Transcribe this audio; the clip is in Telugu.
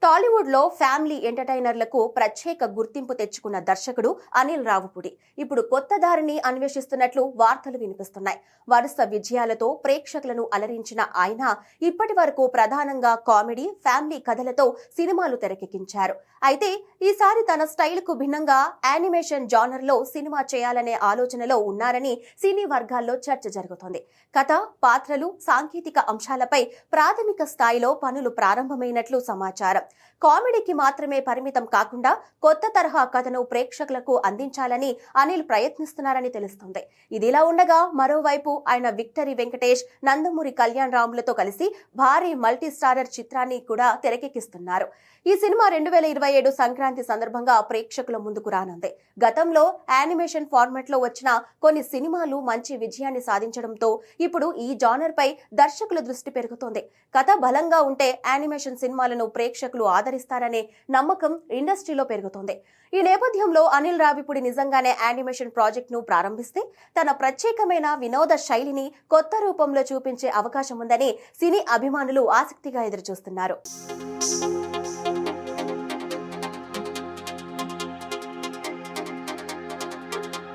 టాలీవుడ్ లో ఫ్యామిలీ ఎంటర్టైనర్లకు ప్రత్యేక గుర్తింపు తెచ్చుకున్న దర్శకుడు అనిల్ రావుపూడి ఇప్పుడు కొత్త దారిని అన్వేషిస్తున్నట్లు వార్తలు వినిపిస్తున్నాయి. వరుస విజయాలతో ప్రేక్షకులను అలరించిన ఆయన ఇప్పటి వరకు ప్రధానంగా కామెడీ, ఫ్యామిలీ కథలతో సినిమాలు తెరకెక్కించారు. అయితే ఈసారి తన స్టైల్ కు భిన్నంగా యానిమేషన్ జానర్ లో సినిమా చేయాలనే ఆలోచనలో ఉన్నారని సినీ వర్గాల్లో చర్చ జరుగుతోంది. కథ, పాత్రలు, సాంకేతిక అంశాలపై ప్రాథమిక స్థాయిలో పనులు ప్రారంభమైనట్లు సమాచారం. కామెడీకి మాత్రమే పరిమితం కాకుండా కొత్త తరహా కథను ప్రేక్షకులకు అందించాలని అనిల్ ప్రయత్నిస్తున్నారని తెలుస్తుంది. ఇదిలా ఉండగా మరోవైపు ఆయన విక్టరీ వెంకటేష్, నందమూరి కళ్యాణ్ రాములతో కలిసి భారీ మల్టీ స్టారర్ చిత్రాన్ని కూడా తెరకెక్కిస్తున్నారు. ఈ సినిమా 2027 సంక్రాంతి సందర్భంగా ప్రేక్షకుల ముందుకు రానుంది. గతంలో యానిమేషన్ ఫార్మాట్ లో వచ్చిన కొన్ని సినిమాలు మంచి విజయాన్ని సాధించడంతో ఇప్పుడు ఈ జానర్ పై దర్శకుల దృష్టి పెరుగుతోంది. కథ బలంగా ఉంటే యానిమేషన్ సినిమాలను ప్రేక్షకులు ఆదరిస్తారనే నమ్మకం ఇండస్ట్రీలో పెరుగుతోంది. ఈ నేపథ్యంలో అనిల్ రావిపూడి నిజంగానే యానిమేషన్ ప్రాజెక్ట్ ను ప్రారంభిస్తే తన ప్రత్యేకమైన వినోద శైలిని కొత్త రూపంలో చూపించే అవకాశం ఉందని సినీ అభిమానులు ఆసక్తిగా ఎదురుచూస్తున్నారు.